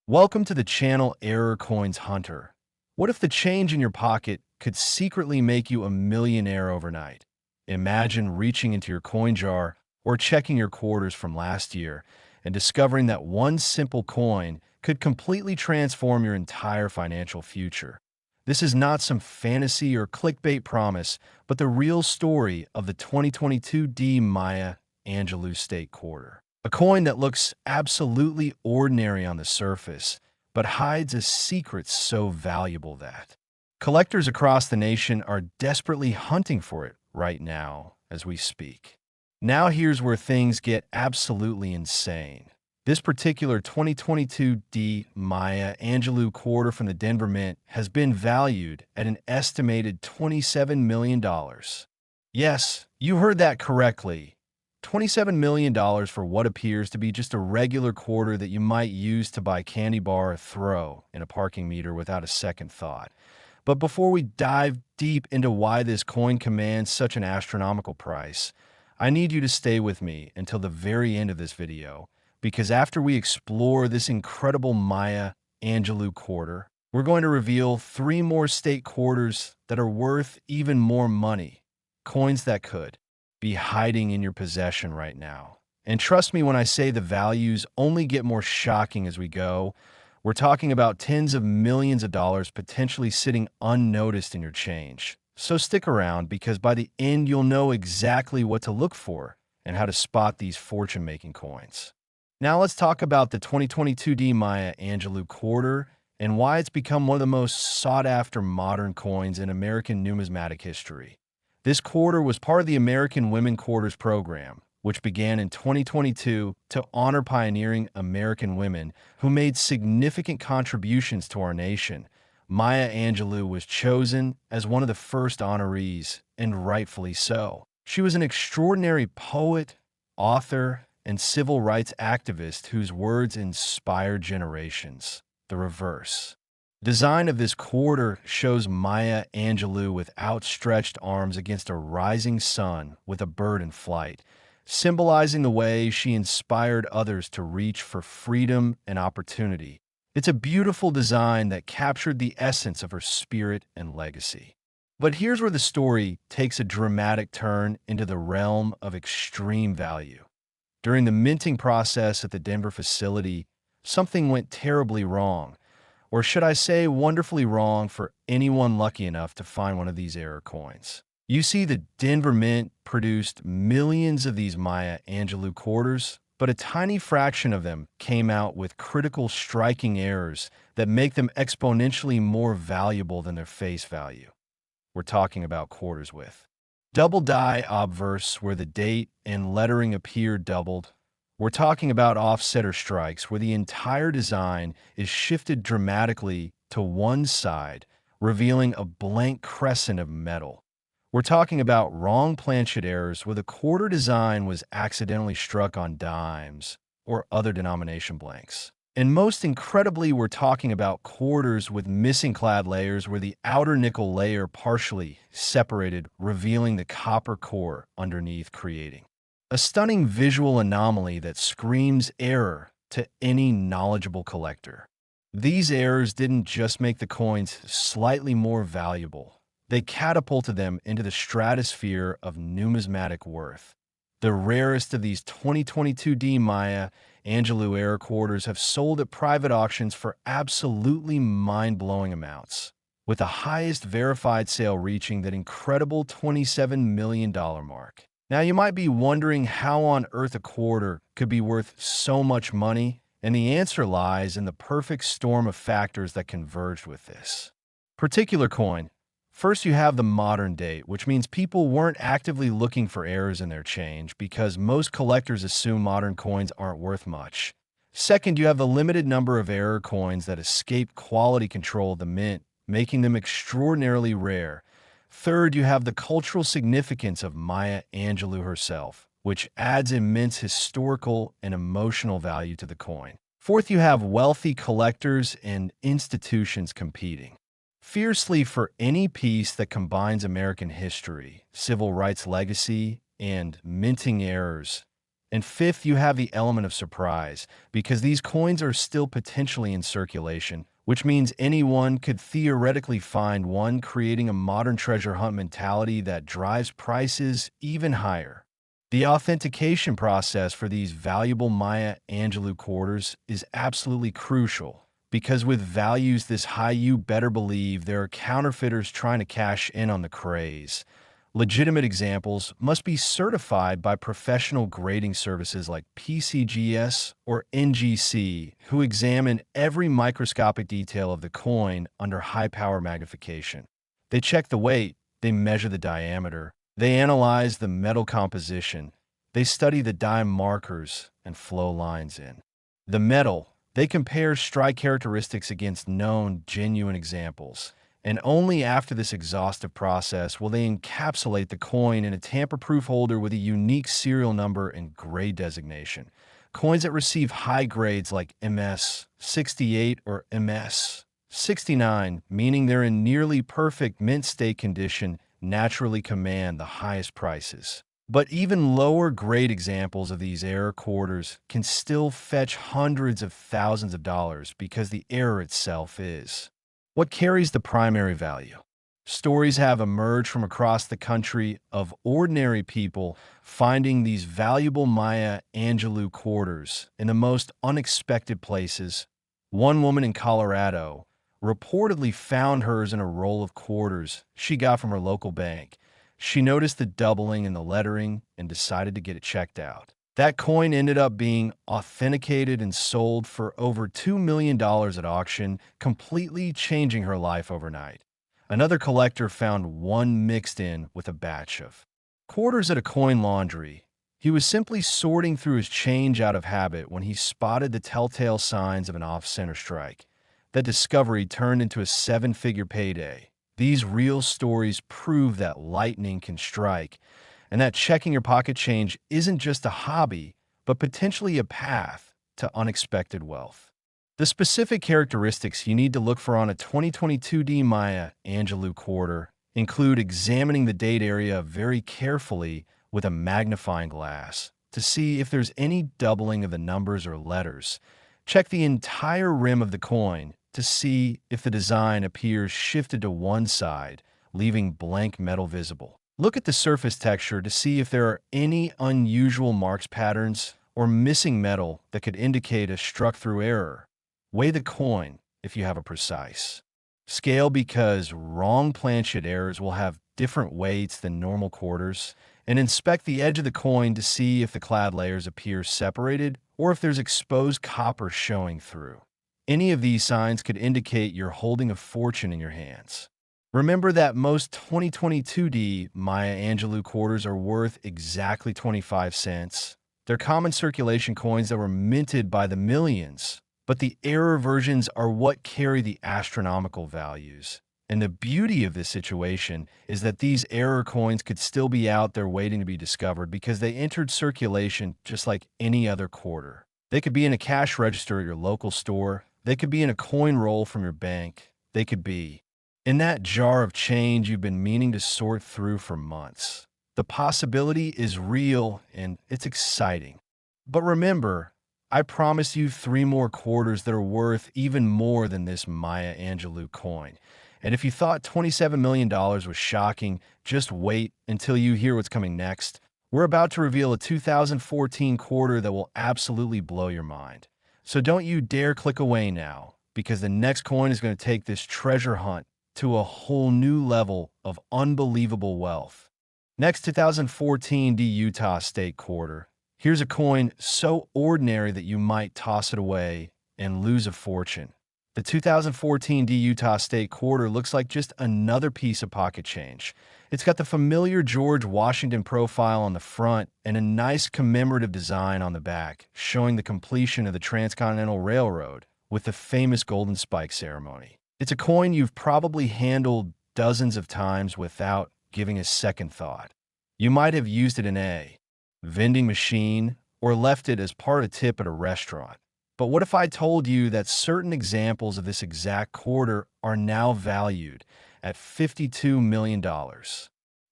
Welcome to the channel Error Coins Hunter. What if the change in your pocket could secretly make you a millionaire overnight? Imagine reaching into your coin jar or checking your quarters from last year and discovering that one simple coin could completely transform your entire financial future. This is not some fantasy or clickbait promise, but the real story of the 2022 D Maya Angelou Quarter. A coin that looks absolutely ordinary on the surface, but hides a secret so valuable that collectors across the nation are desperately hunting for it right now as we speak. Now here's where things get absolutely insane. This particular 2022 D Maya Angelou Quarter from the Denver Mint has been valued at an estimated $27 million. Yes, you heard that correctly. $27 million for what appears to be just a regular quarter that you might use to buy candy bar or throw in a parking meter without a second thought. But before we dive deep into why this coin commands such an astronomical price, I need you to stay with me until the very end of this video, because after we explore this incredible Maya Angelou Quarter, we're going to reveal 3 more state quarters that are worth even more money, coins that could be hiding in your possession right now. And trust me when I say the values only get more shocking as we go. We're talking about tens of millions of dollars potentially sitting unnoticed in your change. So stick around, because by the end you'll know exactly what to look for and how to spot these fortune-making coins. Now let's talk about the 2022 D Maya Angelou Quarter and why it's become one of the most sought-after modern coins in American numismatic history. This quarter was part of the American Women Quarters program, which began in 2022 to honor pioneering American women who made significant contributions to our nation. Maya Angelou was chosen as one of the first honorees, and rightfully so. She was an extraordinary poet, author, and civil rights activist whose words inspired generations. The reverse. Design of this quarter shows Maya Angelou with outstretched arms against a rising sun with a bird in flight, symbolizing the way she inspired others to reach for freedom and opportunity. It's a beautiful design that captured the essence of her spirit and legacy. But here's where the story takes a dramatic turn into the realm of extreme value. During the minting process at the Denver facility, something went terribly wrong. Or should I say wonderfully wrong for anyone lucky enough to find one of these error coins. You see, the Denver Mint produced millions of these Maya Angelou quarters, but a tiny fraction of them came out with critical striking errors that make them exponentially more valuable than their face value. We're talking about quarters with double die obverse, where the date and lettering appear doubled. We're talking about offsetter strikes, where the entire design is shifted dramatically to one side, revealing a blank crescent of metal. We're talking about wrong planchet errors, where the quarter design was accidentally struck on dimes or other denomination blanks. And most incredibly, we're talking about quarters with missing clad layers, where the outer nickel layer partially separated, revealing the copper core underneath, creating a stunning visual anomaly that screams error to any knowledgeable collector. These errors didn't just make the coins slightly more valuable, they catapulted them into the stratosphere of numismatic worth. The rarest of these 2022 D Maya Angelou error quarters have sold at private auctions for absolutely mind-blowing amounts, with the highest verified sale reaching that incredible $27 million mark. Now, you might be wondering how on earth a quarter could be worth so much money, and the answer lies in the perfect storm of factors that converged with this particular coin. First, you have the modern date, which means people weren't actively looking for errors in their change because most collectors assume modern coins aren't worth much. Second, you have the limited number of error coins that escape quality control of the mint, making them extraordinarily rare. Third, you have the cultural significance of Maya Angelou herself, which adds immense historical and emotional value to the coin. Fourth, you have wealthy collectors and institutions competing fiercely for any piece that combines American history, civil rights legacy, and minting errors And fifth, you have the element of surprise, because these coins are still potentially in circulation, which means anyone could theoretically find one, creating a modern treasure hunt mentality that drives prices even higher. The authentication process for these valuable Maya Angelou quarters is absolutely crucial, because with values this high, you better believe there are counterfeiters trying to cash in on the craze. Legitimate examples must be certified by professional grading services like PCGS or NGC, who examine every microscopic detail of the coin under high-power magnification. They check the weight, they measure the diameter, they analyze the metal composition, they study the die markers and flow lines in. The metal, they compare strike characteristics against known, genuine examples. And only after this exhaustive process will they encapsulate the coin in a tamper-proof holder with a unique serial number and grade designation. Coins that receive high grades like MS 68 or MS 69, meaning they're in nearly perfect mint state condition, naturally command the highest prices. But even lower grade examples of these error quarters can still fetch hundreds of thousands of dollars because the error itself is what carries the primary value. Stories have emerged from across the country of ordinary people finding these valuable Maya Angelou quarters in the most unexpected places. One woman in Colorado reportedly found hers in a roll of quarters she got from her local bank. She noticed the doubling in the lettering and decided to get it checked out. That coin ended up being authenticated and sold for over $2 million at auction, completely changing her life overnight. Another collector found one mixed in with a batch of quarters at a coin laundry. He was simply sorting through his change out of habit when he spotted the telltale signs of an off-center strike. That discovery turned into a seven-figure payday. These real stories prove that lightning can strike, and that checking your pocket change isn't just a hobby, but potentially a path to unexpected wealth. The specific characteristics you need to look for on a 2022 D Maya Angelou Quarter include examining the date area very carefully with a magnifying glass to see if there's any doubling of the numbers or letters. Check the entire rim of the coin to see if the design appears shifted to one side, leaving blank metal visible. Look at the surface texture to see if there are any unusual marks, patterns, or missing metal that could indicate a struck-through error. Weigh the coin if you have a precise scale, because wrong planchet errors will have different weights than normal quarters. And inspect the edge of the coin to see if the clad layers appear separated or if there's exposed copper showing through. Any of these signs could indicate you're holding a fortune in your hands. Remember that most 2022 D Maya Angelou quarters are worth exactly 25 cents. They're common circulation coins that were minted by the millions, but the error versions are what carry the astronomical values. And the beauty of this situation is that these error coins could still be out there waiting to be discovered because they entered circulation just like any other quarter. They could be in a cash register at your local store. They could be in a coin roll from your bank. They could be in that jar of change you've been meaning to sort through for months. The possibility is real and it's exciting. But remember, I promised you 3 more quarters that are worth even more than this Maya Angelou coin. And if you thought $27 million was shocking, just wait until you hear what's coming next. We're about to reveal a 2014 quarter that will absolutely blow your mind. So don't you dare click away now, because the next coin is going to take this treasure hunt to a whole new level of unbelievable wealth. Next, 2014 D Utah State Quarter. Here's a coin so ordinary that you might toss it away and lose a fortune. The 2014 D Utah State Quarter looks like just another piece of pocket change. It's got the familiar George Washington profile on the front and a nice commemorative design on the back, showing the completion of the Transcontinental Railroad with the famous Golden Spike ceremony. It's a coin you've probably handled dozens of times without giving a second thought. You might have used it in a vending machine or left it as part of a tip at a restaurant. But what if I told you that certain examples of this exact quarter are now valued at $52 million?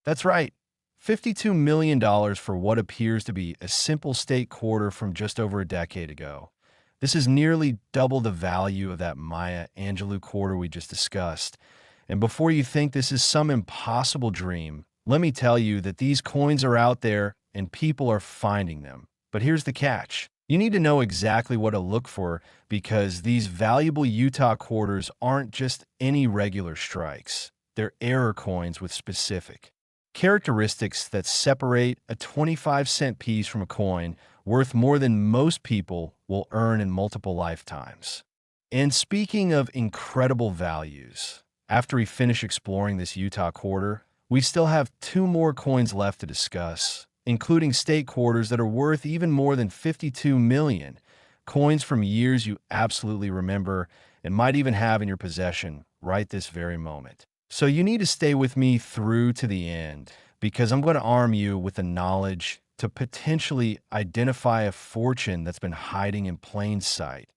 That's right, $52 million for what appears to be a simple state quarter from just over a decade ago. This is nearly double the value of that Maya Angelou Quarter we just discussed. And before you think this is some impossible dream, let me tell you that these coins are out there and people are finding them. But here's the catch. You need to know exactly what to look for because these valuable Utah quarters aren't just any regular strikes. They're error coins with specific characteristics that separate a 25-cent piece from a coin worth more than most people will earn in multiple lifetimes. And speaking of incredible values, after we finish exploring this Utah quarter, we still have two more coins left to discuss, including state quarters that are worth even more than $52 million, coins from years you absolutely remember and might even have in your possession right this very moment. So you need to stay with me through to the end because I'm going to arm you with the knowledge to potentially identify a fortune that's been hiding in plain sight.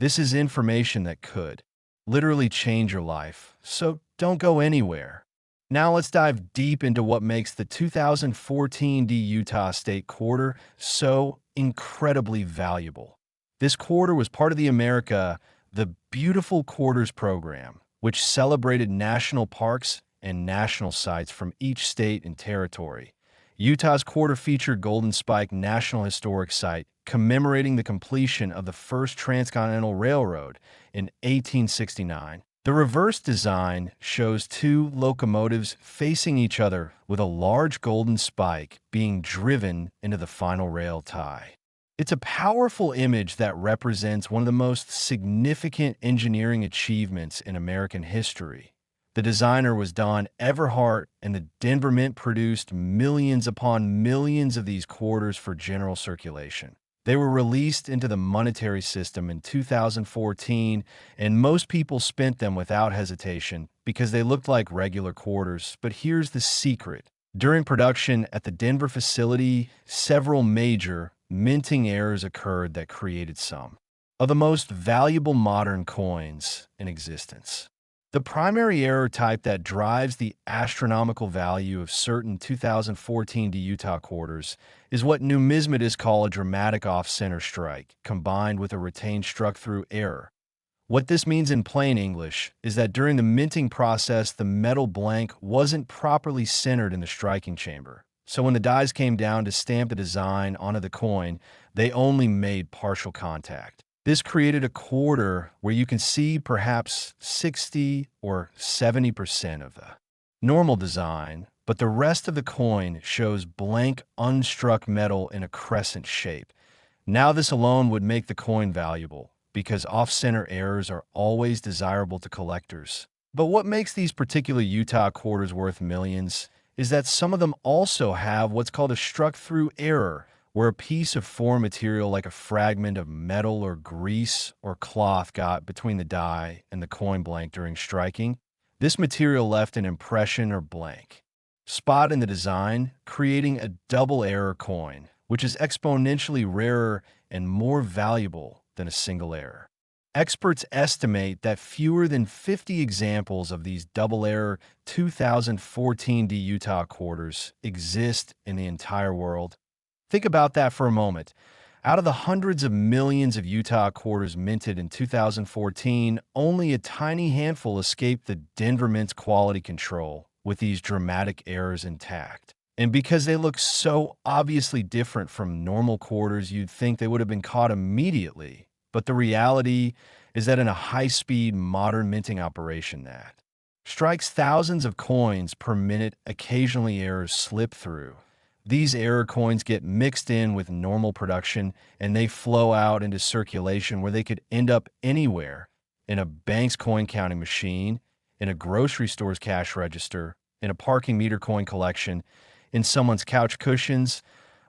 This is information that could literally change your life, so don't go anywhere. Now let's dive deep into what makes the 2014 D Utah State Quarter so incredibly valuable. This quarter was part of the Beautiful Quarters program, which celebrated national parks and national sites from each state and territory. Utah's quarter featured Golden Spike National Historic Site, commemorating the completion of the first transcontinental railroad in 1869. The reverse design shows two locomotives facing each other with a large golden spike being driven into the final rail tie. It's a powerful image that represents one of the most significant engineering achievements in American history. The designer was Don Everhart, and the Denver Mint produced millions upon millions of these quarters for general circulation. They were released into the monetary system in 2014, and most people spent them without hesitation because they looked like regular quarters. But here's the secret. During production at the Denver facility, several major minting errors occurred that created some of the most valuable modern coins in existence. The primary error type that drives the astronomical value of certain 2014 D Utah quarters is what numismatists call a dramatic off-center strike, combined with a retained struck-through error. What this means in plain English is that during the minting process, the metal blank wasn't properly centered in the striking chamber. So when the dies came down to stamp the design onto the coin, they only made partial contact. This created a quarter where you can see perhaps 60 or 70% of the normal design, but the rest of the coin shows blank, unstruck metal in a crescent shape. Now this alone would make the coin valuable, because off-center errors are always desirable to collectors. But what makes these particular Utah quarters worth millions is that some of them also have what's called a struck-through error, where a piece of foreign material like a fragment of metal or grease or cloth got between the die and the coin blank during striking. This material left an impression or blank spot in the design, creating a double error coin, which is exponentially rarer and more valuable than a single error. Experts estimate that fewer than 50 examples of these double error 2014 D Utah quarters exist in the entire world. Think about that for a moment. Out of the hundreds of millions of Utah quarters minted in 2014, only a tiny handful escaped the Denver Mint's quality control, with these dramatic errors intact. And because they look so obviously different from normal quarters, you'd think they would have been caught immediately. But the reality is that in a high-speed modern minting operation that strikes thousands of coins per minute, occasionally errors slip through. These error coins get mixed in with normal production, and they flow out into circulation where they could end up anywhere: in a bank's coin counting machine, in a grocery store's cash register, in a parking meter coin collection, in someone's couch cushions,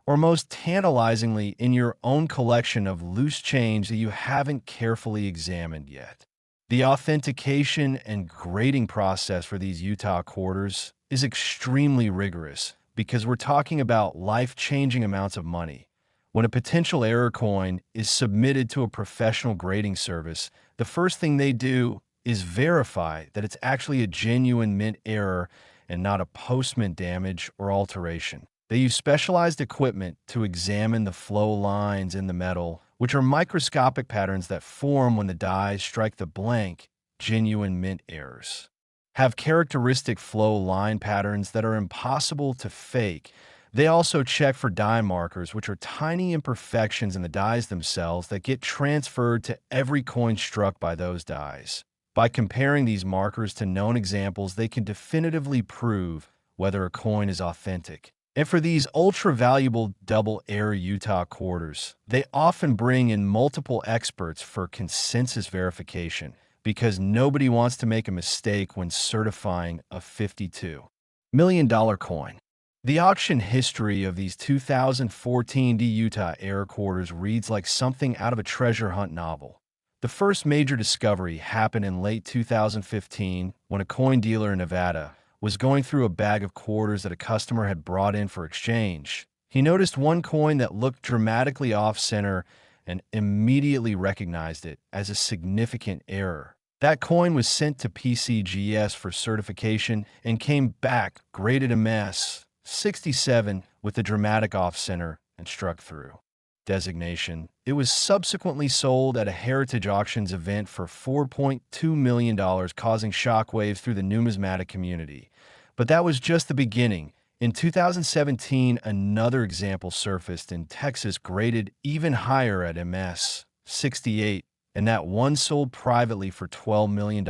or most tantalizingly, in your own collection of loose change that you haven't carefully examined yet. The authentication and grading process for these Utah quarters is extremely rigorous, because we're talking about life-changing amounts of money. When a potential error coin is submitted to a professional grading service, the first thing they do is verify that it's actually a genuine mint error and not a postman damage or alteration. They use specialized equipment to examine the flow lines in the metal, which are microscopic patterns that form when the dies strike the blank. Genuine mint errors have characteristic flow line patterns that are impossible to fake. They also check for die markers, which are tiny imperfections in the dies themselves that get transferred to every coin struck by those dies. By comparing these markers to known examples, they can definitively prove whether a coin is authentic. And for these ultra-valuable double-air Utah quarters, they often bring in multiple experts for consensus verification because nobody wants to make a mistake when certifying a $52 million coin. The auction history of these 2014 D Utah Air quarters reads like something out of a treasure hunt novel. The first major discovery happened in late 2015 when a coin dealer in Nevada was going through a bag of quarters that a customer had brought in for exchange. He noticed one coin that looked dramatically off-center and immediately recognized it as a significant error. That coin was sent to PCGS for certification and came back graded MS 67 with a dramatic off-center and struck through designation. It was subsequently sold at a Heritage Auctions event for $4.2 million, causing shockwaves through the numismatic community. But that was just the beginning. In 2017, another example surfaced in Texas, graded even higher at MS 68, and that one sold privately for $12 million.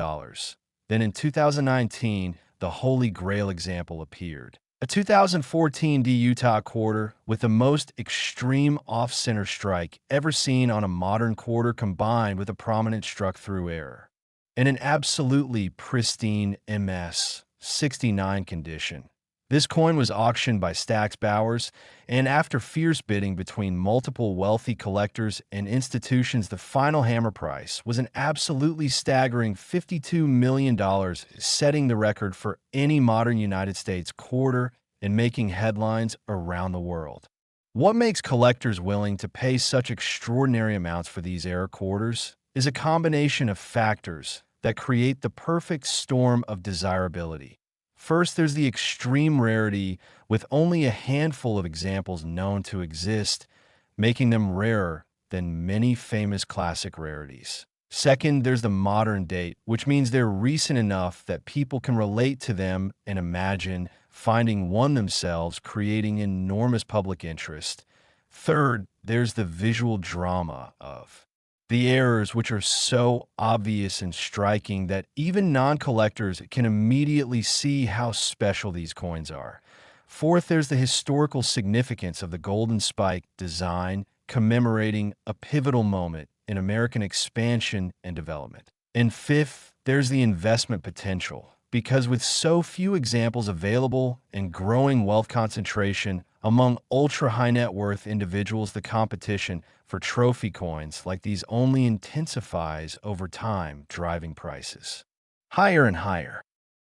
Then in 2019, the Holy Grail example appeared. A 2014 D Utah quarter with the most extreme off-center strike ever seen on a modern quarter, combined with a prominent struck-through error. In an absolutely pristine MS 69 condition. This coin was auctioned by Stax Bowers, and after fierce bidding between multiple wealthy collectors and institutions, the final hammer price was an absolutely staggering $52 million, setting the record for any modern United States quarter and making headlines around the world. What makes collectors willing to pay such extraordinary amounts for these air quarters is a combination of factors that create the perfect storm of desirability. First, there's the extreme rarity, with only a handful of examples known to exist, making them rarer than many famous classic rarities. Second, there's the modern date, which means they're recent enough that people can relate to them and imagine finding one themselves, creating enormous public interest. Third, there's the visual drama of the errors, which are so obvious and striking that even non-collectors can immediately see how special these coins are. Fourth, there's the historical significance of the golden spike design, commemorating a pivotal moment in American expansion and development. And fifth, there's the investment potential, because with so few examples available and growing wealth concentration among ultra-high net worth individuals, the competition for trophy coins like these only intensifies over time, driving prices higher and higher.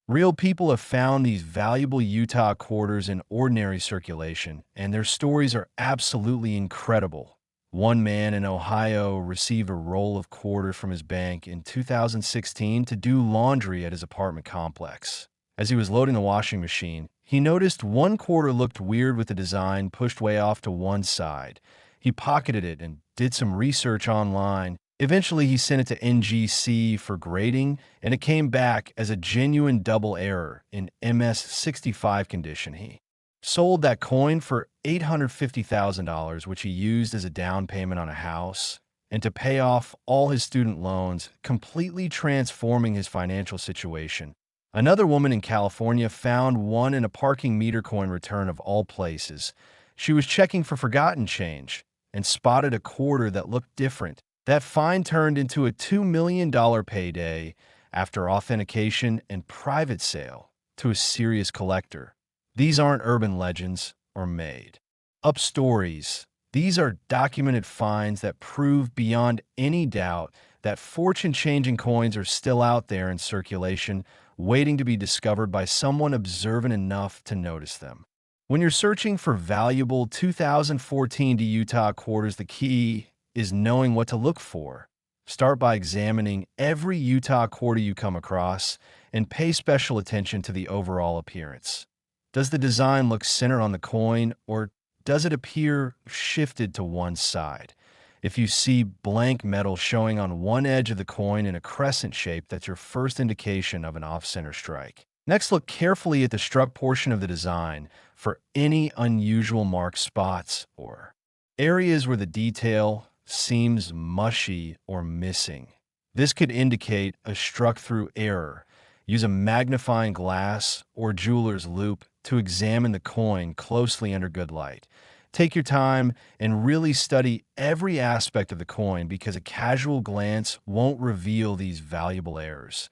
Real people have found these valuable Utah quarters in ordinary circulation, and their stories are absolutely incredible. One man in Ohio received a roll of quarters from his bank in 2016 to do laundry at his apartment complex. As he was loading the washing machine, he noticed one quarter looked weird with the design pushed way off to one side. He pocketed it and did some research online. Eventually, he sent it to NGC for grading, and it came back as a genuine double error in MS65 condition. He sold that coin for $850,000, which he used as a down payment on a house and to pay off all his student loans, completely transforming his financial situation. Another woman in California found one in a parking meter coin return of all places. She was checking for forgotten change and spotted a quarter that looked different. That find turned into a $2 million payday after authentication and private sale to a serious collector. These aren't urban legends or made-up stories. These are documented finds that prove beyond any doubt that fortune-changing coins are still out there in circulation, waiting to be discovered by someone observant enough to notice them. When you're searching for valuable 2014 D Utah quarters, the key is knowing what to look for. Start by examining every Utah quarter you come across and pay special attention to the overall appearance. Does the design look centered on the coin, or does it appear shifted to one side? If you see blank metal showing on one edge of the coin in a crescent shape, that's your first indication of an off-center strike. Next, look carefully at the struck portion of the design for any unusual marked spots or areas where the detail seems mushy or missing. This could indicate a struck-through error. Use a magnifying glass or jeweler's loupe to examine the coin closely under good light. Take your time and really study every aspect of the coin, because a casual glance won't reveal these valuable errors.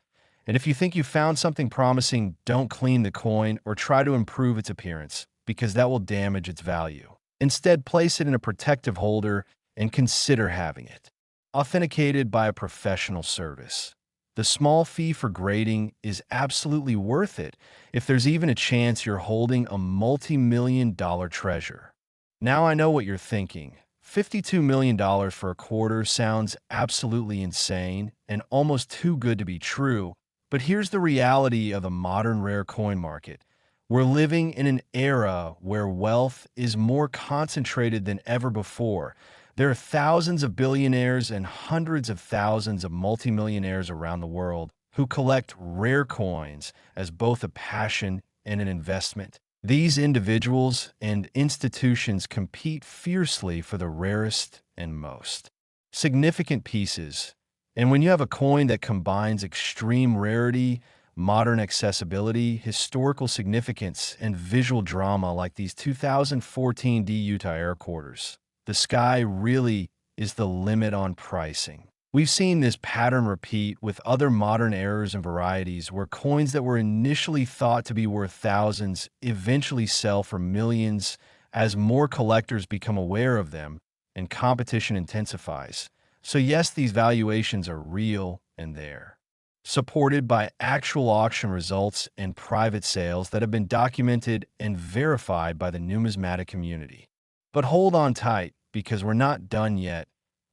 And if you think you found something promising, don't clean the coin or try to improve its appearance, because that will damage its value. Instead, place it in a protective holder and consider having it authenticated by a professional service. The small fee for grading is absolutely worth it if there's even a chance you're holding a multi-million-dollar treasure. Now I know what you're thinking. $52 million for a quarter sounds absolutely insane and almost too good to be true, but here's the reality of the modern rare coin market. We're living in an era where wealth is more concentrated than ever before. There are thousands of billionaires and hundreds of thousands of multimillionaires around the world who collect rare coins as both a passion and an investment. These individuals and institutions compete fiercely for the rarest and most significant pieces. And when you have a coin that combines extreme rarity, modern accessibility, historical significance, and visual drama like these 2014 D Maya quarters, the sky really is the limit on pricing. We've seen this pattern repeat with other modern eras and varieties, where coins that were initially thought to be worth thousands eventually sell for millions as more collectors become aware of them and competition intensifies. So yes, these valuations are real and there, supported by actual auction results and private sales that have been documented and verified by the numismatic community. But hold on tight, because we're not done yet.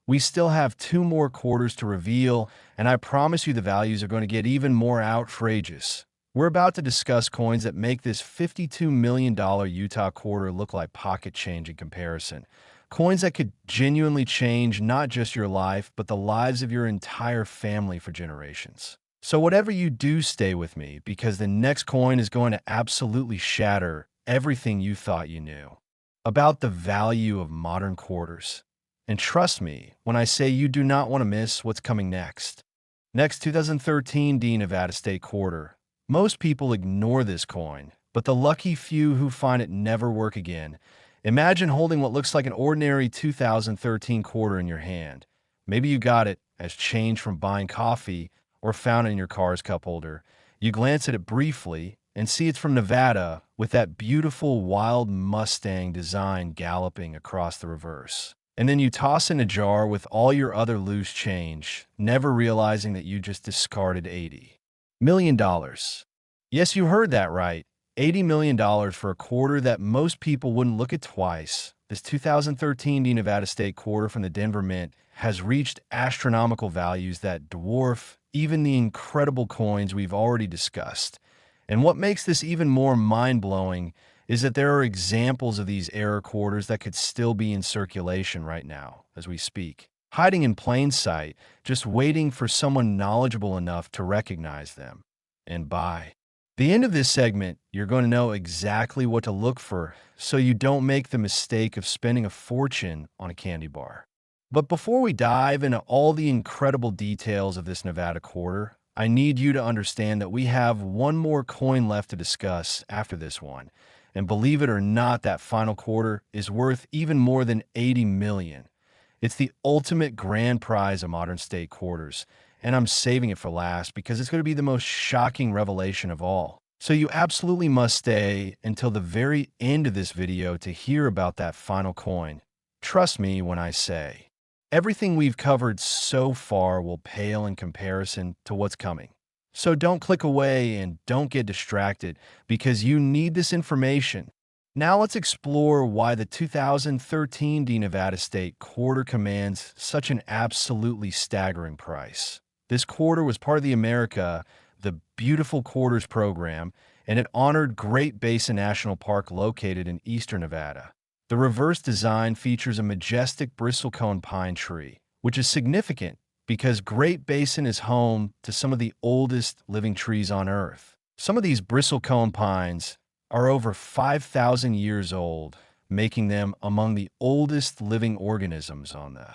We still have 2 more quarters to reveal, and I promise you the values are going to get even more outrageous. We're about to discuss coins that make this $52 million Utah quarter look like pocket change in comparison. Coins that could genuinely change not just your life, but the lives of your entire family for generations. So whatever you do, stay with me, because the next coin is going to absolutely shatter everything you thought you knew about the value of modern quarters. And trust me when I say you do not want to miss what's coming next. Next, 2013 D Nevada State Quarter. Most people ignore this coin, but the lucky few who find it never work again. Imagine holding what looks like an ordinary 2013 quarter in your hand. Maybe you got it as change from buying coffee or found it in your car's cup holder. You glance at it briefly and see it's from Nevada, with that beautiful wild Mustang design galloping across the reverse. And then you toss in a jar with all your other loose change, never realizing that you just discarded $80 million. Yes, you heard that right. $80 million for a quarter that most people wouldn't look at twice. This 2013 D Nevada State Quarter from the Denver Mint has reached astronomical values that dwarf even the incredible coins we've already discussed. And what makes this even more mind-blowing is that there are examples of these error quarters that could still be in circulation right now as we speak, hiding in plain sight, just waiting for someone knowledgeable enough to recognize them and buy. The end of this segment, you're going to know exactly what to look for so you don't make the mistake of spending a fortune on a candy bar. But before we dive into all the incredible details of this Nevada quarter, I need you to understand that we have one more coin left to discuss after this one. And believe it or not, that final quarter is worth even more than $80 million. It's the ultimate grand prize of modern state quarters, and I'm saving it for last because it's going to be the most shocking revelation of all. So you absolutely must stay until the very end of this video to hear about that final coin. Trust me when I say, everything we've covered so far will pale in comparison to what's coming. So don't click away and don't get distracted, because you need this information. Now let's explore why the 2013 D Nevada State Quarter commands such an absolutely staggering price. This quarter was part of the America the Beautiful Quarters program, and it honored Great Basin National Park located in eastern Nevada. The reverse design features a majestic bristlecone pine tree, which is significant because Great Basin is home to some of the oldest living trees on Earth. Some of these bristlecone pines are over 5,000 years old, making them among the oldest living organisms on the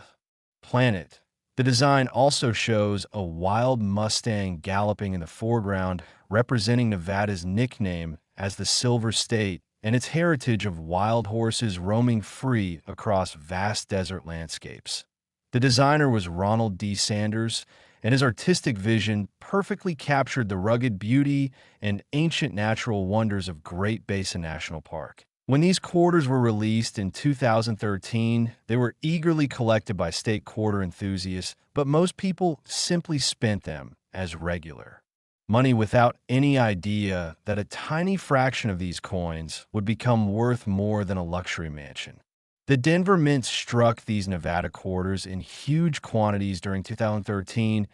planet. The design also shows a wild Mustang galloping in the foreground, representing Nevada's nickname as the Silver State and its heritage of wild horses roaming free across vast desert landscapes. The designer was Ronald D. Sanders, and his artistic vision perfectly captured the rugged beauty and ancient natural wonders of Great Basin National Park. When these quarters were released in 2013, they were eagerly collected by state quarter enthusiasts, but most people simply spent them as regular money without any idea that a tiny fraction of these coins would become worth more than a luxury mansion. The Denver Mint struck these Nevada quarters in huge quantities during 2013.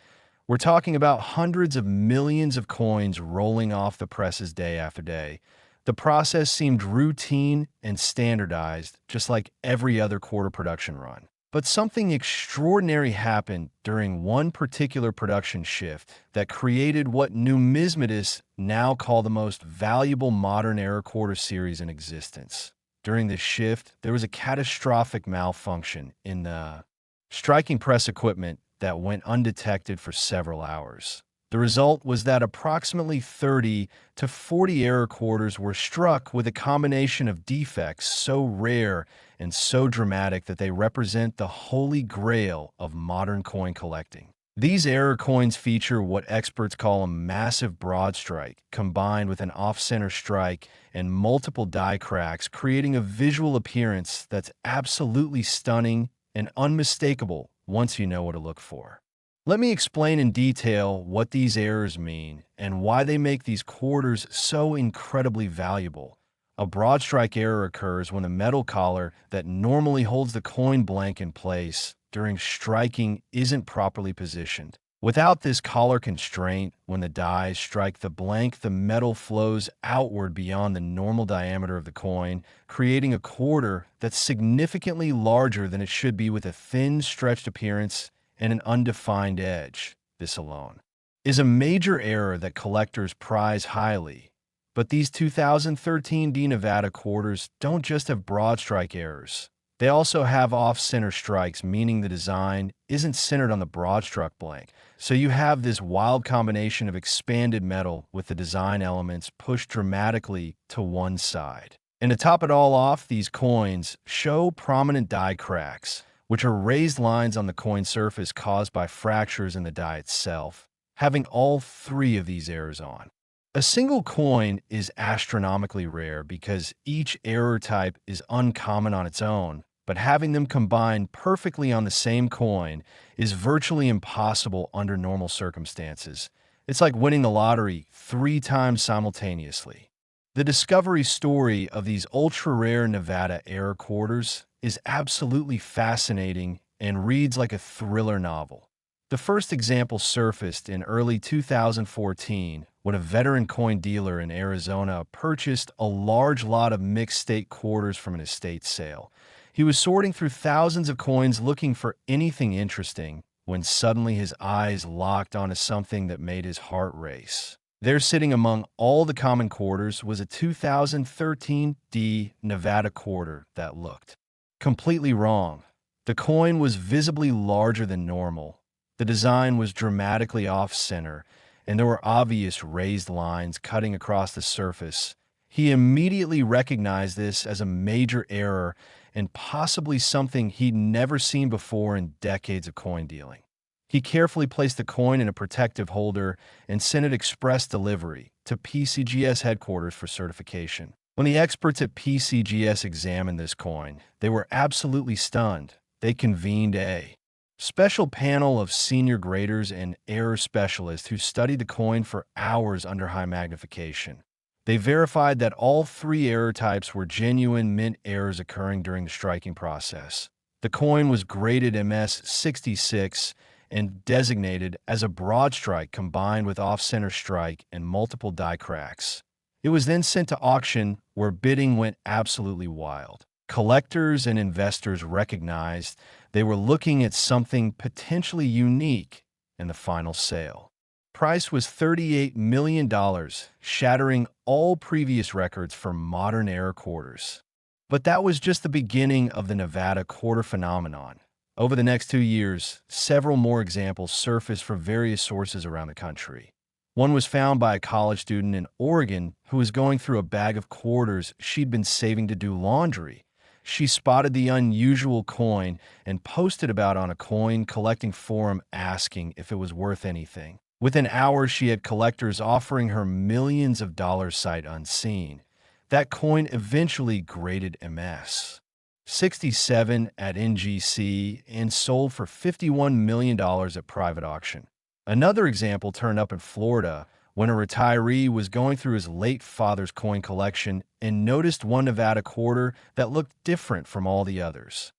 We're talking about hundreds of millions of coins rolling off the presses day after day. The process seemed routine and standardized, just like every other quarter production run. But something extraordinary happened during one particular production shift that created what numismatists now call the most valuable modern-era quarter series in existence. During this shift, there was a catastrophic malfunction in the striking press equipment that went undetected for several hours. The result was that approximately 30 to 40 error quarters were struck with a combination of defects so rare and so dramatic that they represent the holy grail of modern coin collecting. These error coins feature what experts call a massive broadstrike, combined with an off-center strike and multiple die cracks, creating a visual appearance that's absolutely stunning and unmistakable once you know what to look for. Let me explain in detail what these errors mean and why they make these quarters so incredibly valuable. A broadstrike error occurs when the metal collar that normally holds the coin blank in place during striking isn't properly positioned. Without this collar constraint, when the dies strike the blank, the metal flows outward beyond the normal diameter of the coin, creating a quarter that's significantly larger than it should be with a thin, stretched appearance and an undefined edge. This alone is a major error that collectors prize highly. But these 2013 D Nevada quarters don't just have broadstrike errors. They also have off-center strikes, meaning the design isn't centered on the broadstrike blank. So you have this wild combination of expanded metal with the design elements pushed dramatically to one side. And to top it all off, these coins show prominent die cracks, which are raised lines on the coin surface caused by fractures in the die itself, having all three of these errors on. A single coin is astronomically rare because each error type is uncommon on its own, but having them combined perfectly on the same coin is virtually impossible under normal circumstances. It's like winning the lottery 3 times simultaneously. The discovery story of these ultra-rare Nevada error quarters is absolutely fascinating and reads like a thriller novel. The first example surfaced in early 2014 when a veteran coin dealer in Arizona purchased a large lot of mixed-state quarters from an estate sale. He was sorting through thousands of coins looking for anything interesting when suddenly his eyes locked onto something that made his heart race. There, sitting among all the common quarters, was a 2013 D Nevada quarter that looked completely wrong. The coin was visibly larger than normal. The design was dramatically off-center, and there were obvious raised lines cutting across the surface. He immediately recognized this as a major error and possibly something he'd never seen before in decades of coin dealing. He carefully placed the coin in a protective holder and sent it express delivery to PCGS headquarters for certification. When the experts at PCGS examined this coin, they were absolutely stunned. They convened a special panel of senior graders and error specialists who studied the coin for hours under high magnification. They verified that all 3 error types were genuine mint errors occurring during the striking process. The coin was graded MS 66 and designated as a broadstrike combined with off-center strike and multiple die cracks. It was then sent to auction, where bidding went absolutely wild. Collectors and investors recognized they were looking at something potentially unique in the final sale. Price was $38 million, shattering all previous records for modern era quarters. But that was just the beginning of the Nevada quarter phenomenon. Over the next 2 years, several more examples surfaced from various sources around the country. One was found by a college student in Oregon who was going through a bag of quarters she'd been saving to do laundry. She spotted the unusual coin and posted about it on a coin collecting forum asking if it was worth anything. Within hours, she had collectors offering her millions of dollars sight unseen. That coin eventually graded MS 67 at NGC and sold for $51 million at private auction. Another example turned up in Florida when a retiree was going through his late father's coin collection and noticed one Nevada quarter that looked different from all the others.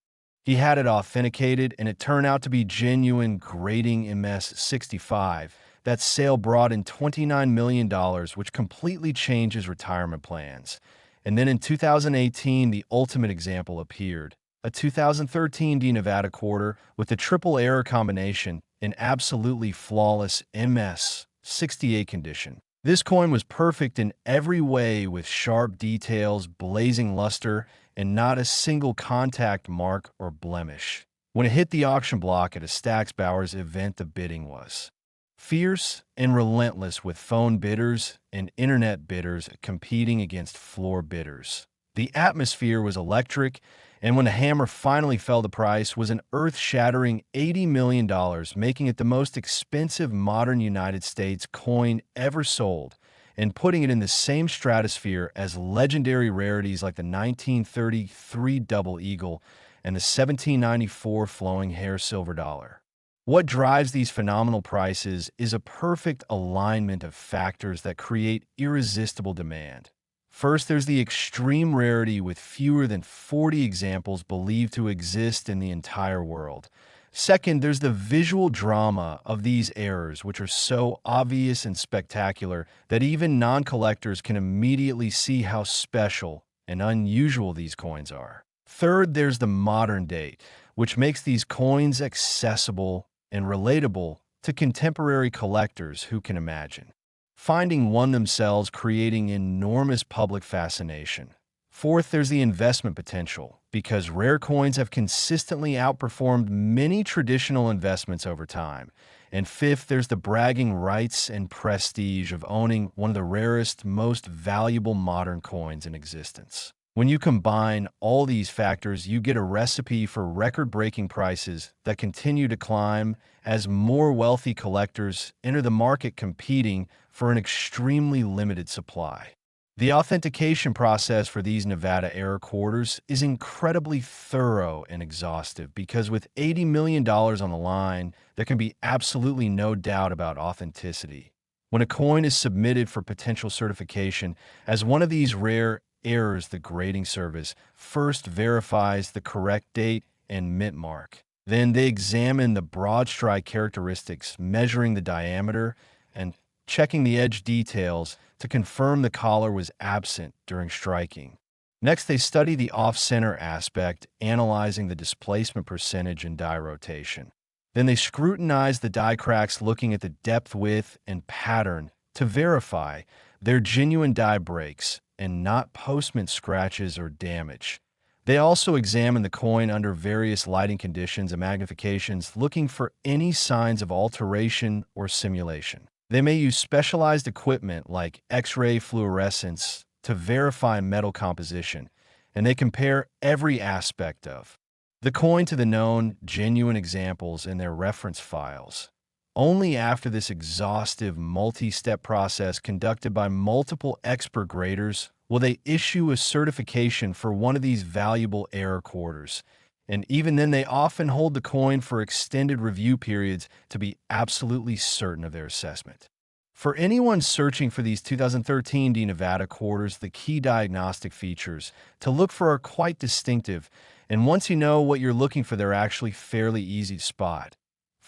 He had it authenticated, and it turned out to be genuine grading MS 65. That sale brought in $29 million, which completely changed his retirement plans. And then in 2018, the ultimate example appeared. A 2013 D Nevada quarter with a triple error combination in absolutely flawless MS 68 condition. This coin was perfect in every way, with sharp details, blazing luster, and not a single contact mark or blemish. When it hit the auction block at a Stack's Bowers event, the bidding was fierce and relentless, with phone bidders and internet bidders competing against floor bidders. The atmosphere was electric, and when the hammer finally fell, the price was an earth-shattering $80 million, making it the most expensive modern United States coin ever sold, and putting it in the same stratosphere as legendary rarities like the 1933 Double Eagle and the 1794 Flowing Hair Silver Dollar. What drives these phenomenal prices is a perfect alignment of factors that create irresistible demand. First, there's the extreme rarity, with fewer than 40 examples believed to exist in the entire world. Second, there's the visual drama of these errors, which are so obvious and spectacular that even non-collectors can immediately see how special and unusual these coins are. Third, there's the modern date, which makes these coins accessible and relatable to contemporary collectors who can imagine finding one themselves, creating enormous public fascination. Fourth, there's the investment potential, because rare coins have consistently outperformed many traditional investments over time. And fifth, there's the bragging rights and prestige of owning one of the rarest, most valuable modern coins in existence. When you combine all these factors, you get a recipe for record-breaking prices that continue to climb as more wealthy collectors enter the market, competing for an extremely limited supply. The authentication process for these Nevada era quarters is incredibly thorough and exhaustive, because with $80 million on the line, there can be absolutely no doubt about authenticity. When a coin is submitted for potential certification as one of these rare errors, the grading service first verifies the correct date and mint mark. Then they examine the broad strike characteristics, measuring the diameter and checking the edge details to confirm the collar was absent during striking. Next, they study the off-center aspect, analyzing the displacement percentage and die rotation. Then they scrutinize the die cracks, looking at the depth, width, and pattern to verify they're genuine die breaks and not postment scratches or damage. They also examine the coin under various lighting conditions and magnifications, looking for any signs of alteration or simulation. They may use specialized equipment like X-ray fluorescence to verify metal composition, and they compare every aspect of the coin to the known genuine examples in their reference files. Only after this exhaustive multi-step process conducted by multiple expert graders will they issue a certification for one of these valuable error quarters. And even then, they often hold the coin for extended review periods to be absolutely certain of their assessment. For anyone searching for these 2013 D Nevada quarters, the key diagnostic features to look for are quite distinctive, and once you know what you're looking for, they're actually fairly easy to spot.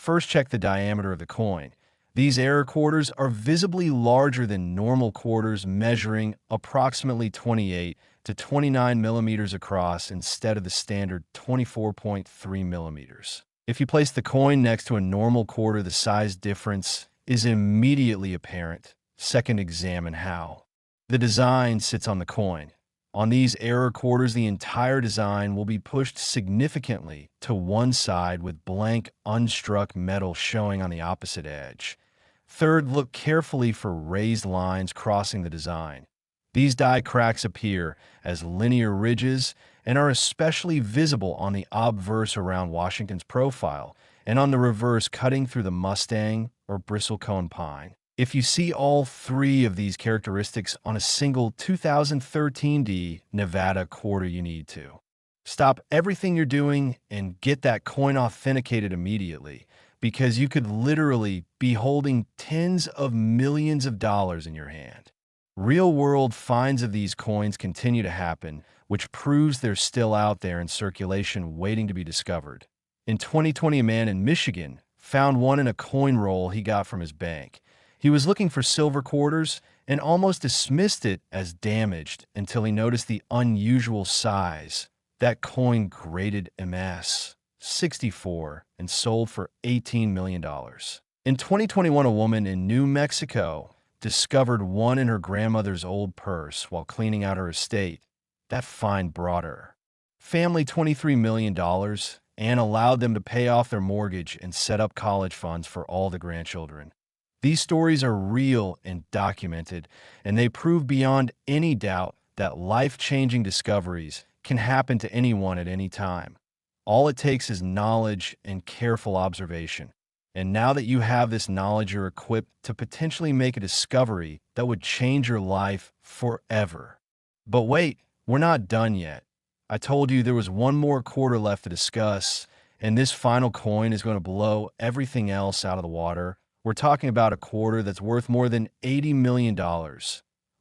First, check the diameter of the coin. These error quarters are visibly larger than normal quarters, measuring approximately 28 to 29 millimeters across instead of the standard 24.3 millimeters. If you place the coin next to a normal quarter, the size difference is immediately apparent. Second, examine how the design sits on the coin. On these error quarters, the entire design will be pushed significantly to one side with blank, unstruck metal showing on the opposite edge. Third, look carefully for raised lines crossing the design. These die cracks appear as linear ridges and are especially visible on the obverse around Washington's profile and on the reverse cutting through the Mustang or bristlecone pine. If you see all three of these characteristics on a single 2013 D Nevada quarter, you need to stop everything you're doing and get that coin authenticated immediately, because you could literally be holding tens of millions of dollars in your hand. Real-world finds of these coins continue to happen, which proves they're still out there in circulation waiting to be discovered. In 2020, a man in Michigan found one in a coin roll he got from his bank. He was looking for silver quarters and almost dismissed it as damaged until he noticed the unusual size. That coin graded MS 64 and sold for $18 million. In 2021, a woman in New Mexico discovered one in her grandmother's old purse while cleaning out her estate. That find brought her family $23 million and allowed them to pay off their mortgage and set up college funds for all the grandchildren. These stories are real and documented, and they prove beyond any doubt that life-changing discoveries can happen to anyone at any time. All it takes is knowledge and careful observation. And now that you have this knowledge, you're equipped to potentially make a discovery that would change your life forever. But wait, we're not done yet. I told you there was one more quarter left to discuss, and this final coin is going to blow everything else out of the water. We're talking about a quarter that's worth more than $80 million,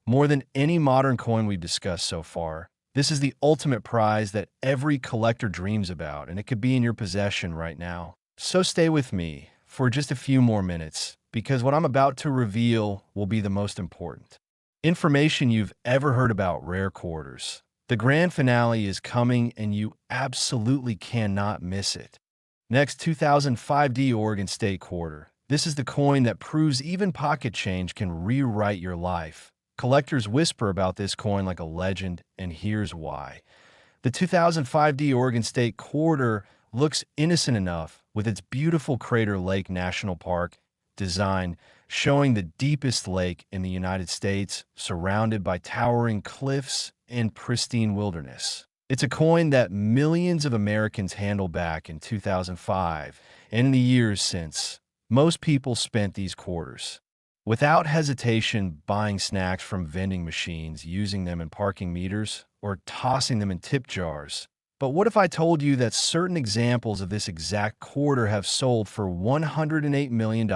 more than any modern coin we've discussed so far. This is the ultimate prize that every collector dreams about, and it could be in your possession right now. So stay with me for just a few more minutes, because what I'm about to reveal will be the most important information you've ever heard about rare quarters. The grand finale is coming, and you absolutely cannot miss it. Next, 2005 D Oregon State Quarter. This is the coin that proves even pocket change can rewrite your life. Collectors whisper about this coin like a legend, and here's why. The 2005 D Oregon State Quarter looks innocent enough with its beautiful Crater Lake National Park design, showing the deepest lake in the United States, surrounded by towering cliffs and pristine wilderness. It's a coin that millions of Americans handled back in 2005 and in the years since. Most people spent these quarters without hesitation buying snacks from vending machines, using them in parking meters, or tossing them in tip jars. But what if I told you that certain examples of this exact quarter have sold for $108 million?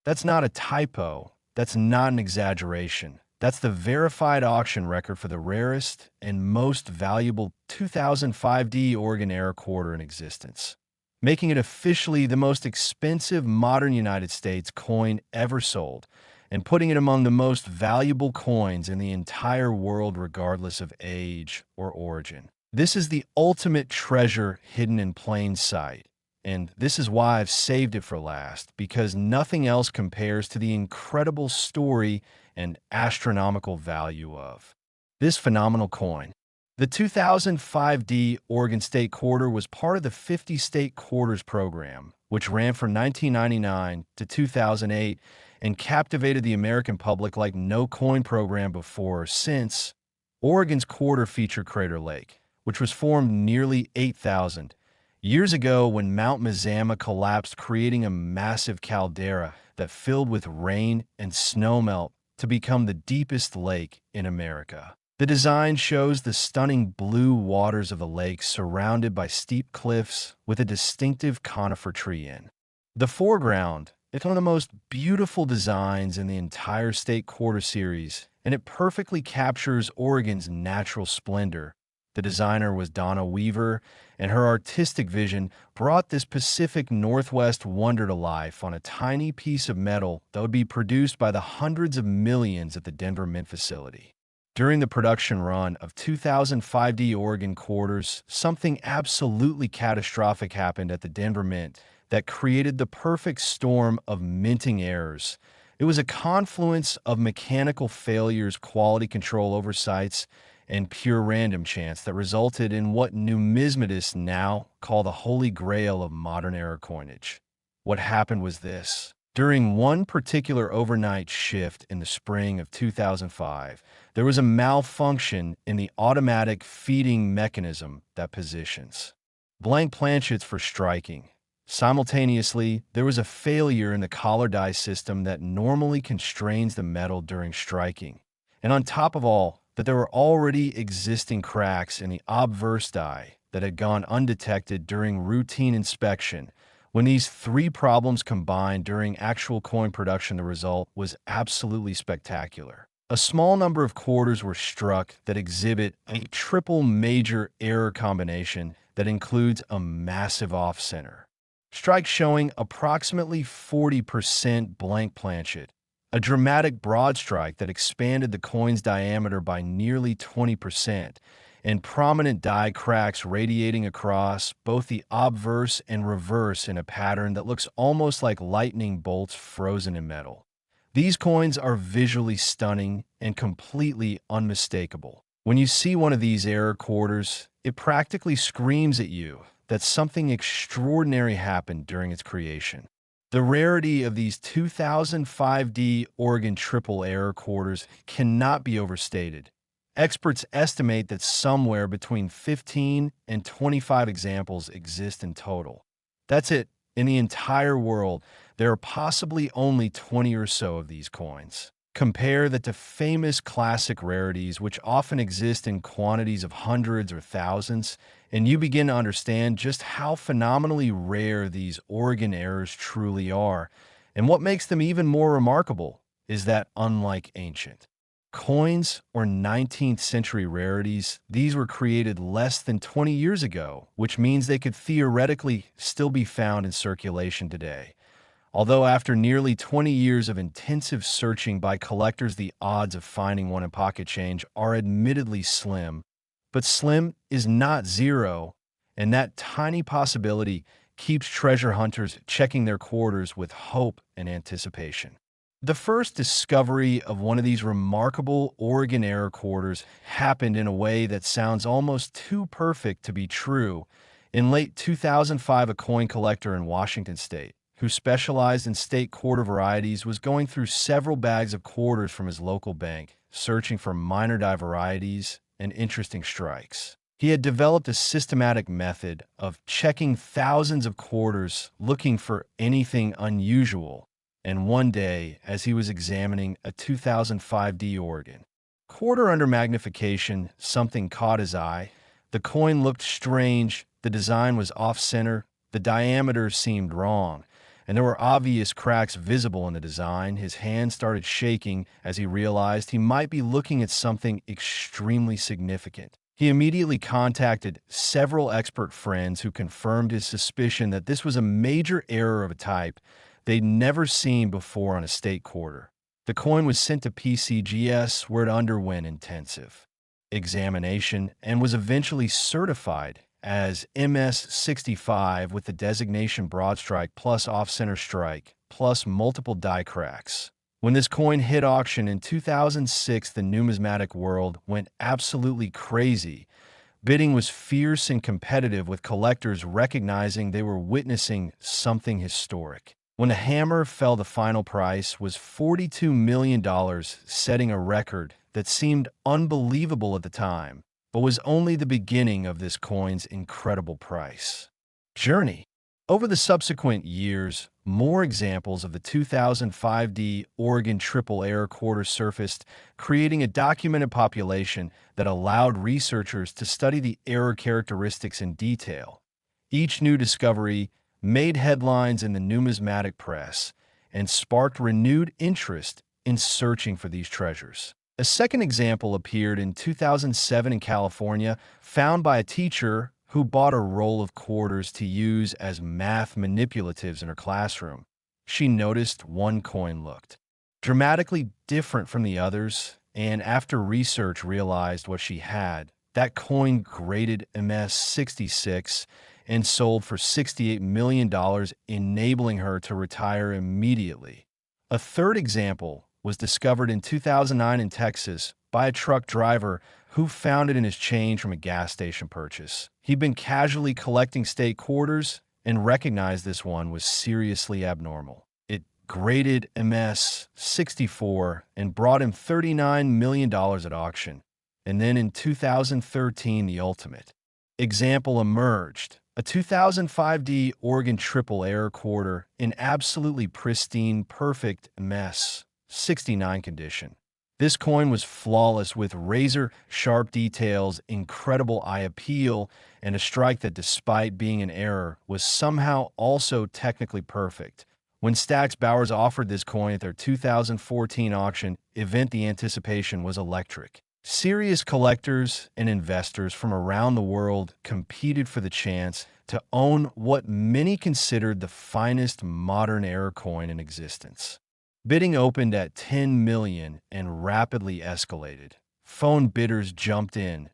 That's not a typo. That's not an exaggeration. That's the verified auction record for the rarest and most valuable 2005 D Oregon-era quarter in existence, making it officially the most expensive modern United States coin ever sold, and putting it among the most valuable coins in the entire world regardless of age or origin. This is the ultimate treasure hidden in plain sight, and this is why I've saved it for last, because nothing else compares to the incredible story and astronomical value of this phenomenal coin. The 2005 D Oregon State Quarter was part of the 50 State Quarters program, which ran from 1999 to 2008 and captivated the American public like no coin program before or since. Oregon's quarter featured Crater Lake, which was formed nearly 8,000 years ago when Mount Mazama collapsed, creating a massive caldera that filled with rain and snowmelt to become the deepest lake in America. The design shows the stunning blue waters of the lake surrounded by steep cliffs with a distinctive conifer tree in the foreground. It's one of the most beautiful designs in the entire State Quarter series, and it perfectly captures Oregon's natural splendor. The designer was Donna Weaver, and her artistic vision brought this Pacific Northwest wonder to life on a tiny piece of metal that would be produced by the hundreds of millions at the Denver Mint facility. During the production run of 2005D Oregon quarters, something absolutely catastrophic happened at the Denver Mint that created the perfect storm of minting errors. It was a confluence of mechanical failures, quality control oversights, and pure random chance that resulted in what numismatists now call the holy grail of modern era coinage. What happened was this. During one particular overnight shift in the spring of 2005, there was a malfunction in the automatic feeding mechanism that positions blank planchets for striking. Simultaneously, there was a failure in the collar die system that normally constrains the metal during striking. And on top of all, that there were already existing cracks in the obverse die that had gone undetected during routine inspection. When these three problems combined during actual coin production, the result was absolutely spectacular. A small number of quarters were struck that exhibit a triple major error combination that includes a massive off-center strike showing approximately 40% blank planchet, a dramatic broad strike that expanded the coin's diameter by nearly 20%, and prominent die cracks radiating across both the obverse and reverse in a pattern that looks almost like lightning bolts frozen in metal. These coins are visually stunning and completely unmistakable. When you see one of these error quarters, it practically screams at you that something extraordinary happened during its creation. The rarity of these 2005D Oregon triple error quarters cannot be overstated. Experts estimate that somewhere between 15 and 25 examples exist in total. That's it. In the entire world, there are possibly only 20 or so of these coins. Compare that to famous classic rarities, which often exist in quantities of hundreds or thousands, and you begin to understand just how phenomenally rare these Oregon errors truly are. And what makes them even more remarkable is that, unlike ancient coins or 19th century rarities, these were created less than 20 years ago, which means they could theoretically still be found in circulation today. Although after nearly 20 years of intensive searching by collectors, the odds of finding one in pocket change are admittedly slim. But slim is not zero, and that tiny possibility keeps treasure hunters checking their quarters with hope and anticipation. The first discovery of one of these remarkable Oregon error quarters happened in a way that sounds almost too perfect to be true. In late 2005, a coin collector in Washington state, who specialized in state quarter varieties, was going through several bags of quarters from his local bank, searching for minor die varieties and interesting strikes. He had developed a systematic method of checking thousands of quarters, looking for anything unusual. And one day, as he was examining a 2005D Oregon quarter under magnification, something caught his eye. The coin looked strange, the design was off-center, the diameter seemed wrong, and there were obvious cracks visible in the design. His hand started shaking as he realized he might be looking at something extremely significant. He immediately contacted several expert friends who confirmed his suspicion that this was a major error of a type they'd never seen before on a state quarter. The coin was sent to PCGS, where it underwent intensive examination and was eventually certified as MS-65 with the designation broadstrike plus off-center strike plus multiple die cracks. When this coin hit auction in 2006, the numismatic world went absolutely crazy. Bidding was fierce and competitive, with collectors recognizing they were witnessing something historic. When the hammer fell, the final price was $42 million, setting a record that seemed unbelievable at the time, but was only the beginning of this coin's incredible price journey. Over the subsequent years, more examples of the 2005D Oregon triple error quarter surfaced, creating a documented population that allowed researchers to study the error characteristics in detail. Each new discovery made headlines in the numismatic press and sparked renewed interest in searching for these treasures. A second example appeared in 2007 in California, found by a teacher who bought a roll of quarters to use as math manipulatives in her classroom. She noticed one coin looked dramatically different from the others, and after research realized what she had. That coin graded MS-66 and sold for $68 million, enabling her to retire immediately. A third example was discovered in 2009 in Texas by a truck driver who found it in his change from a gas station purchase. He'd been casually collecting state quarters and recognized this one was seriously abnormal. It graded MS-64 and brought him $39 million at auction. And then in 2013, the ultimate example emerged. A 2005 D Oregon triple error quarter in absolutely pristine, perfect MS-69 condition. This coin was flawless with razor-sharp details, incredible eye appeal, and a strike that, despite being an error, was somehow also technically perfect. When Stax Bowers offered this coin at their 2014 auction event, the anticipation was electric. Serious collectors and investors from around the world competed for the chance to own what many considered the finest modern error coin in existence. Bidding opened at $10 million and rapidly escalated. Phone bidders jumped in.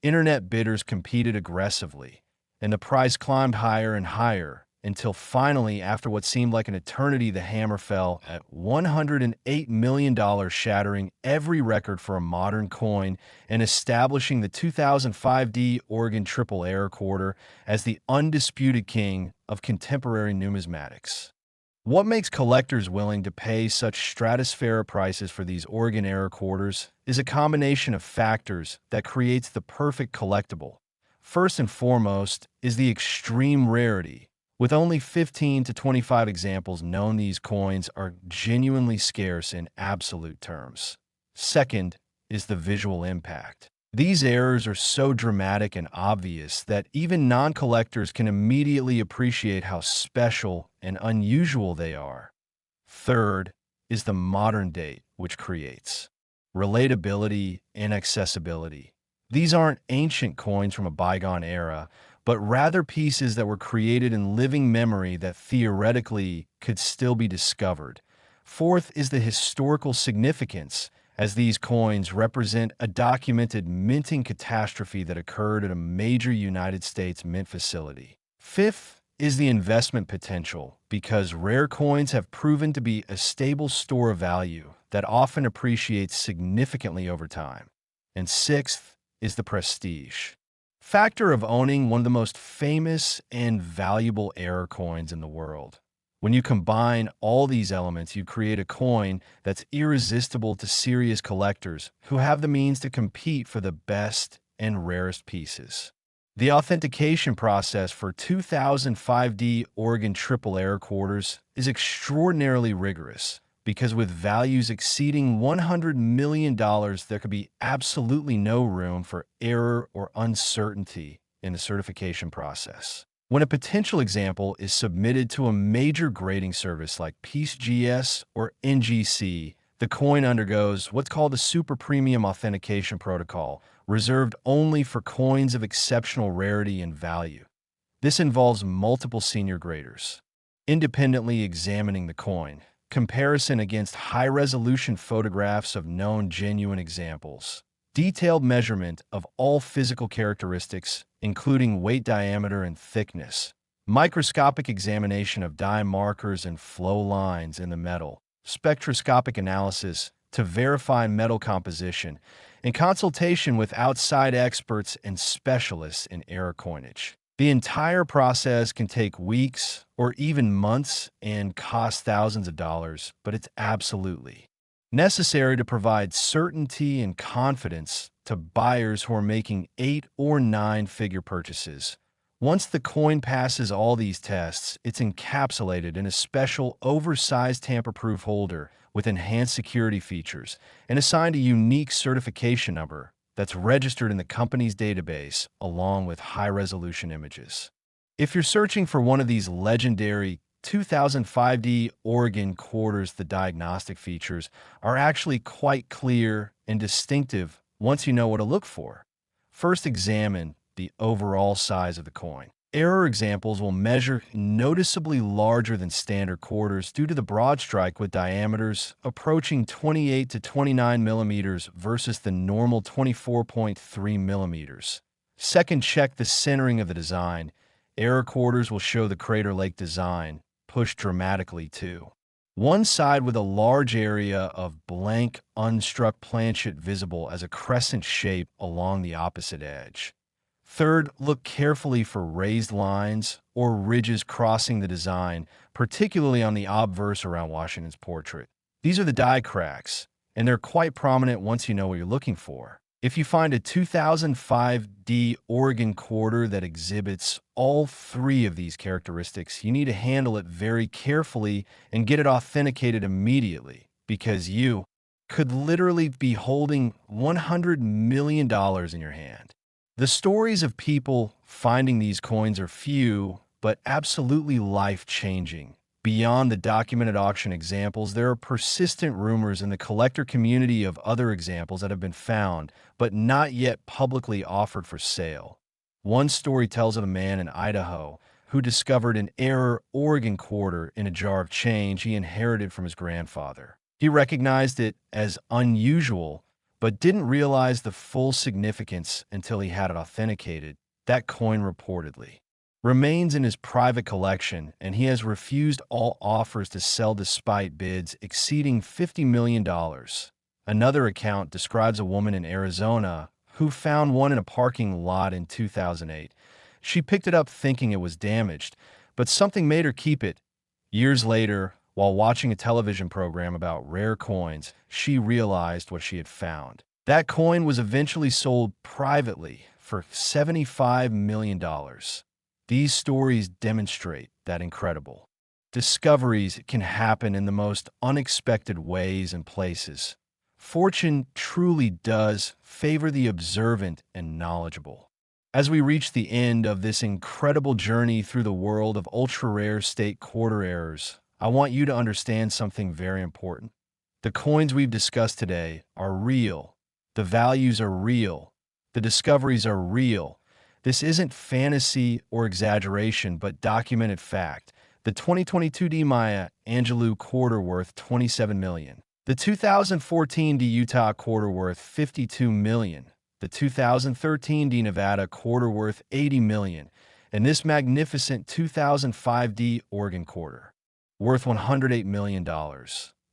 Internet bidders competed aggressively, and the price climbed higher and higher until finally, after what seemed like an eternity, the hammer fell at $108 million, shattering every record for a modern coin and establishing the 2005 D Oregon triple error quarter as the undisputed king of contemporary numismatics. What makes collectors willing to pay such stratospheric prices for these Oregon error quarters is a combination of factors that creates the perfect collectible. First and foremost is the extreme rarity. With only 15 to 25 examples known, these coins are genuinely scarce in absolute terms. Second is the visual impact. These errors are so dramatic and obvious that even non-collectors can immediately appreciate how special and unusual they are. Third is the modern date, which creates relatability and accessibility. These aren't ancient coins from a bygone era, but rather pieces that were created in living memory that theoretically could still be discovered. Fourth is the historical significance, as these coins represent a documented minting catastrophe that occurred at a major United States mint facility. Fifth is the investment potential, because rare coins have proven to be a stable store of value that often appreciates significantly over time. And sixth is the prestige factor of owning one of the most famous and valuable error coins in the world. When you combine all these elements, you create a coin that's irresistible to serious collectors who have the means to compete for the best and rarest pieces. The authentication process for 2005 D Oregon triple error quarters is extraordinarily rigorous, because with values exceeding $100 million, there could be absolutely no room for error or uncertainty in the certification process. When a potential example is submitted to a major grading service like PeaceGS or NGC, the coin undergoes what's called a super premium authentication protocol, reserved only for coins of exceptional rarity and value. This involves multiple senior graders independently examining the coin, comparison against high-resolution photographs of known genuine examples, detailed measurement of all physical characteristics, including weight, diameter, and thickness, microscopic examination of dye markers and flow lines in the metal, spectroscopic analysis to verify metal composition, and consultation with outside experts and specialists in error coinage. The entire process can take weeks or even months and cost thousands of dollars, but it's absolutely necessary to provide certainty and confidence to buyers who are making 8 or 9-figure purchases. Once the coin passes all these tests, it's encapsulated in a special, oversized tamper-proof holder with enhanced security features and assigned a unique certification number that's registered in the company's database along with high-resolution images. If you're searching for one of these legendary 2005 D Oregon quarters, the diagnostic features are actually quite clear and distinctive once you know what to look for. First, examine the overall size of the coin. Error examples will measure noticeably larger than standard quarters due to the broad strike with diameters approaching 28 to 29 millimeters versus the normal 24.3 millimeters. Second, check the centering of the design. Error quarters will show the Crater Lake design pushed dramatically too. One side with a large area of blank, unstruck planchet visible as a crescent shape along the opposite edge. Third, look carefully for raised lines or ridges crossing the design, particularly on the obverse around Washington's portrait. These are the die cracks, and they're quite prominent once you know what you're looking for. If you find a 2005 D Oregon quarter that exhibits all three of these characteristics, you need to handle it very carefully and get it authenticated immediately, because you could literally be holding $100 million in your hand. The stories of people finding these coins are few, but absolutely life-changing. Beyond the documented auction examples, there are persistent rumors in the collector community of other examples that have been found, but not yet publicly offered for sale. One story tells of a man in Idaho who discovered an error Oregon quarter in a jar of change he inherited from his grandfather. He recognized it as unusual, but didn't realize the full significance until he had it authenticated. That coin reportedly remains in his private collection, and he has refused all offers to sell despite bids exceeding $50 million. Another account describes a woman in Arizona who found one in a parking lot in 2008. She picked it up thinking it was damaged, but something made her keep it. Years later, while watching a television program about rare coins, she realized what she had found. That coin was eventually sold privately for $75 million. These stories demonstrate that incredible discoveries can happen in the most unexpected ways and places. Fortune truly does favor the observant and knowledgeable. As we reach the end of this incredible journey through the world of ultra-rare state quarter errors, I want you to understand something very important. The coins we've discussed today are real. The values are real. The discoveries are real. This isn't fantasy or exaggeration, but documented fact. The 2022 D Maya Angelou Quarter worth $27 million. The 2014 D Utah Quarter worth $52 million. The 2013 D Nevada Quarter worth $80 million. And this magnificent 2005 D Oregon Quarter worth $108 million.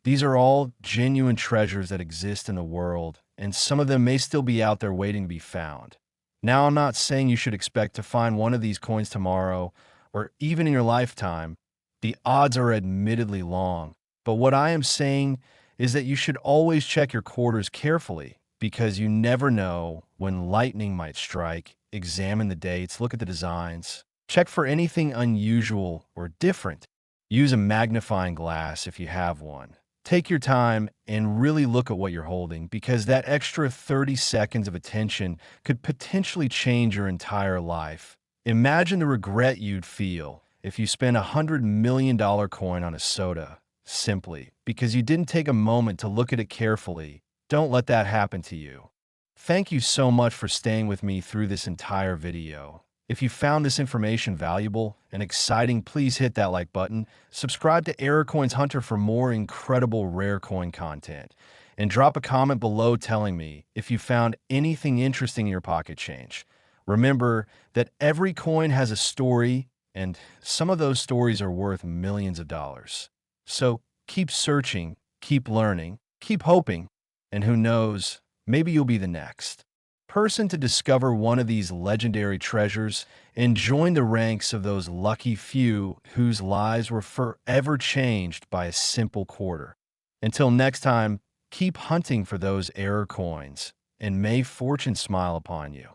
These are all genuine treasures that exist in the world, and some of them may still be out there waiting to be found. Now, I'm not saying you should expect to find one of these coins tomorrow or even in your lifetime. The odds are admittedly long. But what I am saying is that you should always check your quarters carefully, because you never know when lightning might strike. Examine the dates, look at the designs, check for anything unusual or different. Use a magnifying glass if you have one. Take your time and really look at what you're holding, because that extra 30 seconds of attention could potentially change your entire life. Imagine the regret you'd feel if you spent a $100 million coin on a soda, simply because you didn't take a moment to look at it carefully. Don't let that happen to you. Thank you so much for staying with me through this entire video. If you found this information valuable and exciting, please hit that like button, subscribe to Error Coins Hunter for more incredible rare coin content, and drop a comment below telling me if you found anything interesting in your pocket change. Remember that every coin has a story, and some of those stories are worth millions of dollars. So keep searching, keep learning, keep hoping, and who knows, maybe you'll be the next person to discover one of these legendary treasures and join the ranks of those lucky few whose lives were forever changed by a simple quarter. Until next time, keep hunting for those error coins, and may fortune smile upon you.